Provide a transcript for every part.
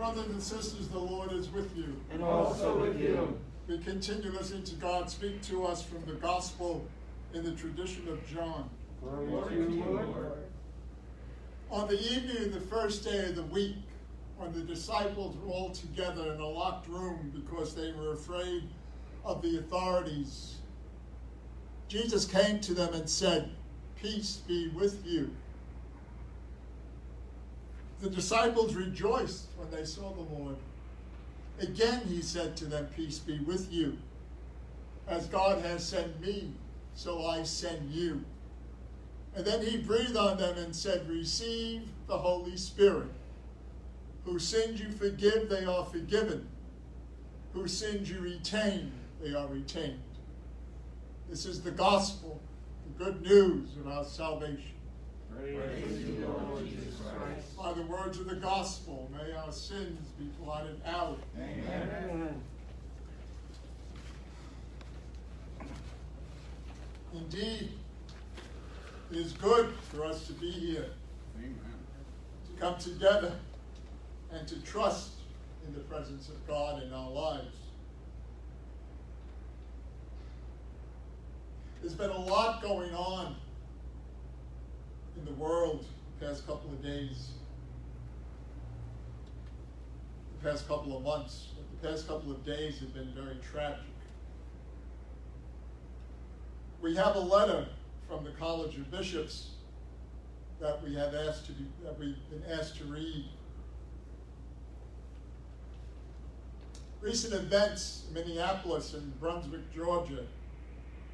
brothers and sisters, the Lord is with you. And also with you. We continue listening to God speak to us from the gospel in the tradition of John. Glory to you, Lord. On the evening of the first day of the week, when the disciples were all together in a locked room because they were afraid of the authorities, Jesus came to them and said, "Peace be with you." The disciples rejoiced when they saw the Lord. Again he said to them, "Peace be with you. As God has sent me, so I send you." And then he breathed on them and said, "Receive the Holy Spirit. Whose sins you forgive, they are forgiven. Whose sins you retain, they are retained." This is the gospel, the good news of our salvation. Praise you, Lord Jesus Christ. By the words of the gospel, may our sins be blotted out. Amen. Indeed, it is good for us to be here, to come together and to trust in the presence of God in our lives. There's been a lot going on in the world the past couple of days, the past couple of months. The past couple of days have been very tragic. We have a letter from the College of Bishops that we've been asked to read. Recent events in Minneapolis and Brunswick, Georgia,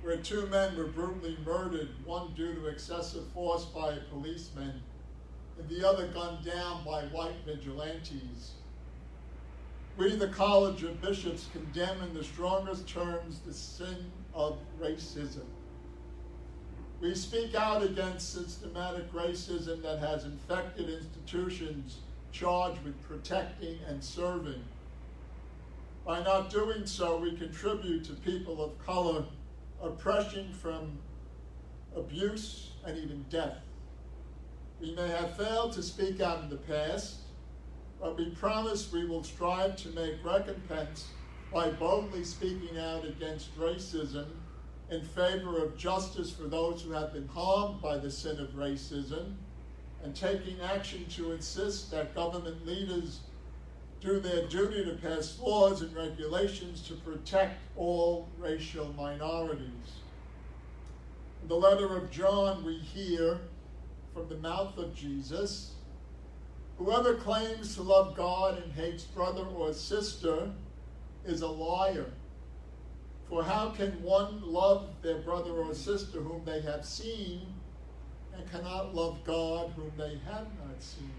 where two men were brutally murdered, one due to excessive force by a policeman, and the other gunned down by white vigilantes. We, the College of Bishops, condemn in the strongest terms the sin of racism. We speak out against systematic racism that has infected institutions charged with protecting and serving. By not doing so, we contribute to people of color oppression from abuse and even death. We may have failed to speak out in the past, but we promise we will strive to make recompense by boldly speaking out against racism in favor of justice for those who have been harmed by the sin of racism, and taking action to insist that government leaders do their duty to pass laws and regulations to protect all racial minorities. In the letter of John, we hear from the mouth of Jesus, "Whoever claims to love God and hates brother or sister is a liar. For how can one love their brother or sister whom they have seen and cannot love God whom they have not seen?"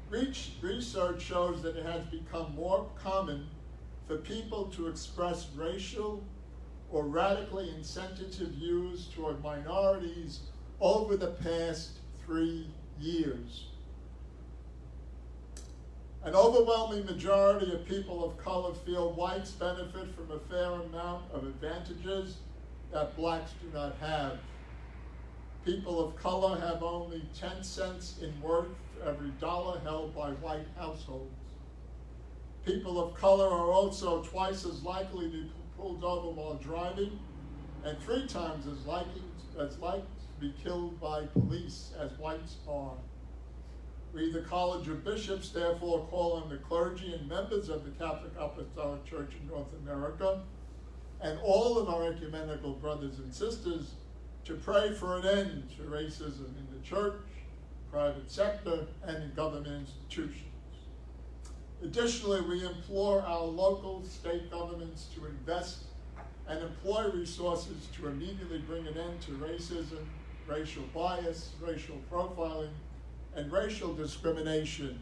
Research shows that it has become more common for people to express racial or radically insensitive views toward minorities over the past 3 years. An overwhelming majority of people of color feel whites benefit from a fair amount of advantages that blacks do not have. People of color have only 10 cents in worth for every dollar held by white households. People of color are also twice as likely to be pulled over while driving and 3 times as likely to be killed by police as whites are. We, the College of Bishops, therefore call on the clergy and members of the Catholic Apostolic Church in North America and all of our ecumenical brothers and sisters to pray for an end to racism in the church, private sector, and in government institutions. Additionally, we implore our local state governments to invest and employ resources to immediately bring an end to racism, racial bias, racial profiling, and racial discrimination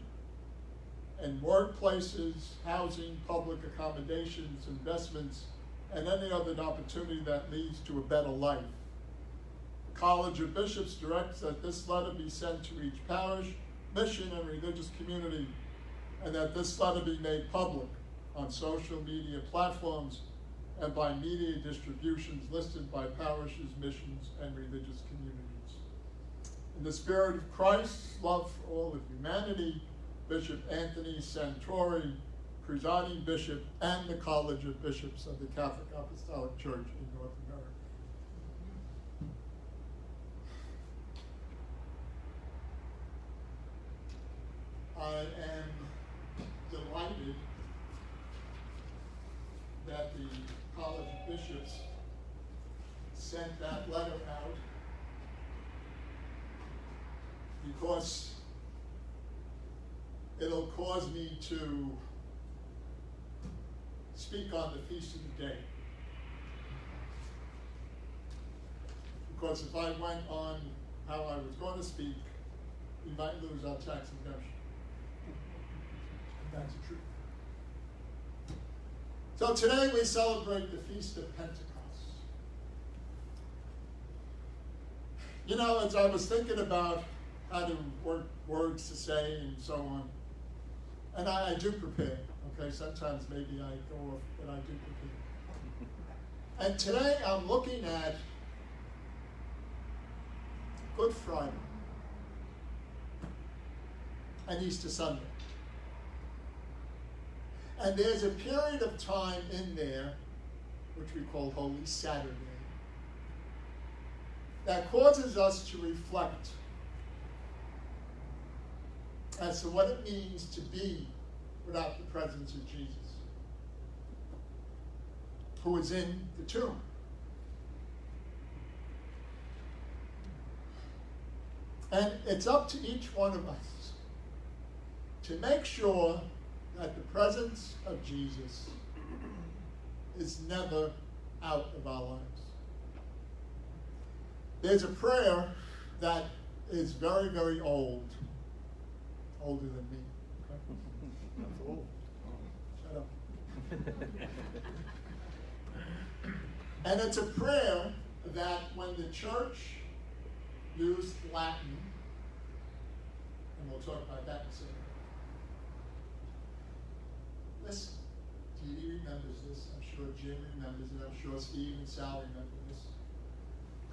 in workplaces, housing, public accommodations, investments, and any other opportunity that leads to a better life. The College of Bishops directs that this letter be sent to each parish, mission, and religious community, and that this letter be made public on social media platforms and by media distributions listed by parishes, missions, and religious communities. In the spirit of Christ's love for all of humanity, Bishop Anthony Santori, presiding bishop, and the College of Bishops of the Catholic Apostolic Church in North America. I am delighted that the College of Bishops sent that letter out, because it'll cause me to speak on the feast of the day. Because if I went on how I was going to speak, we might lose our tax exemption. That's the truth. So today we celebrate the Feast of Pentecost. You know, as I was thinking about how to work words to say and so on, and I do prepare, okay? Sometimes maybe I go off, but I do prepare. And today I'm looking at Good Friday and Easter Sunday. And there's a period of time in there, which we call Holy Saturday, that causes us to reflect as to what it means to be without the presence of Jesus, who is in the tomb. And it's up to each one of us to make sure that the presence of Jesus is never out of our lives. There's a prayer that is very, very old, older than me. That's old. Shut up. And it's a prayer that when the church used Latin, and we'll talk about that in a second. Listen, Dee Dee remembers this. I'm sure Jim remembers it. I'm sure Steve and Sal remember this.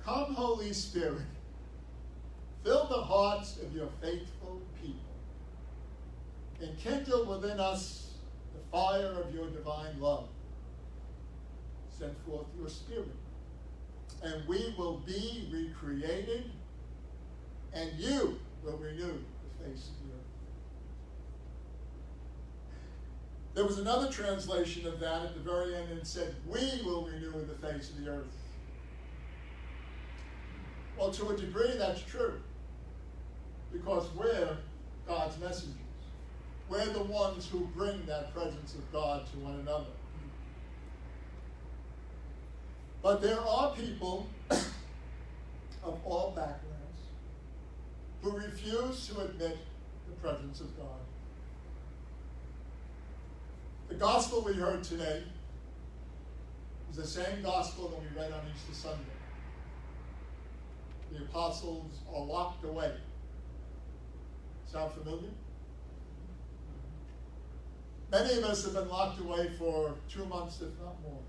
Come, Holy Spirit, fill the hearts of your faithful people, and kindle within us the fire of your divine love. Send forth your Spirit, and we will be recreated, and you will renew the face of the earth. There was another translation of that at the very end, and it said, we will renew the face of the earth. Well, to a degree, that's true, because we're God's messengers. We're the ones who bring that presence of God to one another. But there are people of all backgrounds who refuse to admit the presence of God. The gospel we heard today is the same gospel that we read on Easter Sunday. The apostles are locked away. Sound familiar? Many of us have been locked away for 2 months, if not more.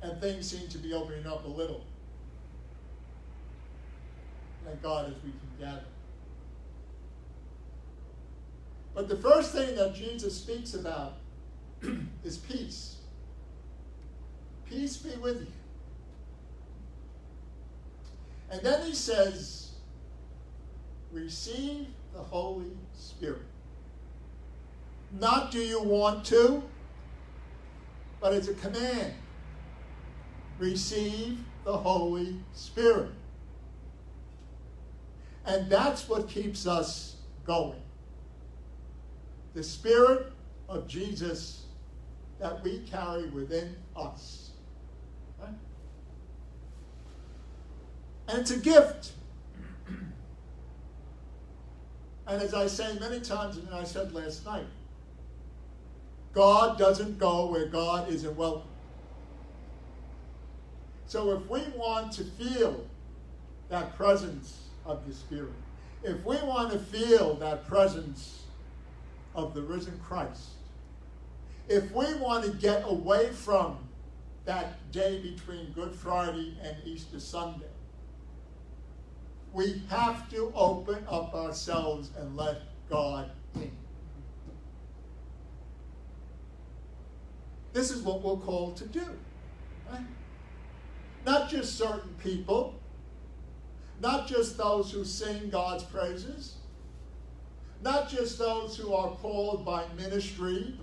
And things seem to be opening up a little. Thank God, as we can gather. But the first thing that Jesus speaks about is peace. Peace be with you. And then he says, receive the Holy Spirit. Not do you want to, but it's a command. Receive the Holy Spirit. And that's what keeps us going. The Spirit of Jesus that we carry within us. Right? And it's a gift. And as I say many times, and I said last night, God doesn't go where God isn't welcome. So if we want to feel that presence of the Spirit, if we want to feel that presence of the risen Christ, if we want to get away from that day between Good Friday and Easter Sunday, we have to open up ourselves and let God in. This is what we're called to do. Right? Not just certain people, not just those who sing God's praises, not just those who are called by ministry,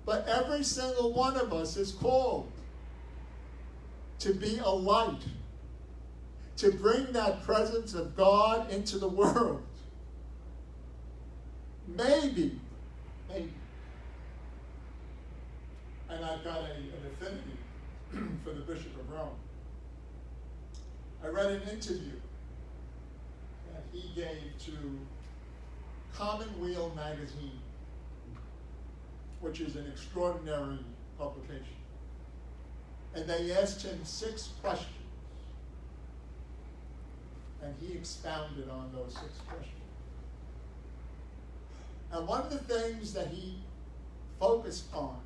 but every single one of us is called to be a light, to bring that presence of God into the world. Maybe, and I've got an affinity for the Bishop of Rome. I read an interview that he gave to Commonweal magazine, which is an extraordinary publication. And they asked him 6 questions. And he expounded on those 6 questions. And one of the things that he focused on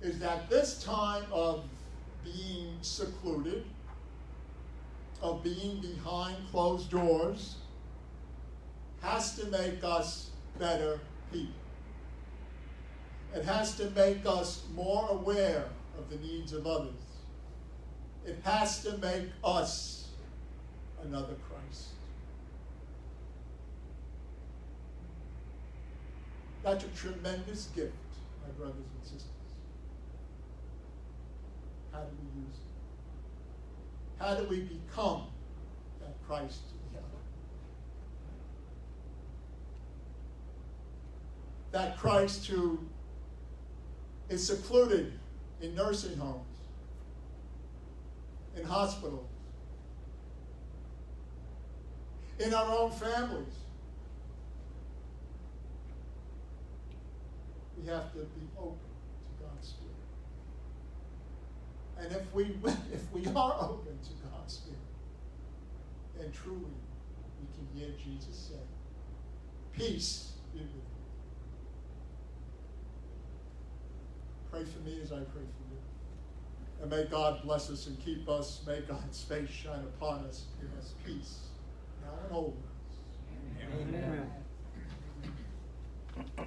is that this time of being secluded, of being behind closed doors, has to make us better people. It has to make us more aware of the needs of others. It has to make us another Christ. That's a tremendous gift, my brothers and sisters. How do we use it? How do we become that Christ to the other? That Christ who is secluded in nursing homes, in hospitals, in our own families. We have to be open to God's Spirit. And if we are open to God's Spirit, then truly we can hear Jesus say, peace be with you. Pray for me as I pray for you. And may God bless us and keep us. May God's face shine upon us, give us peace now and always. Amen. Amen.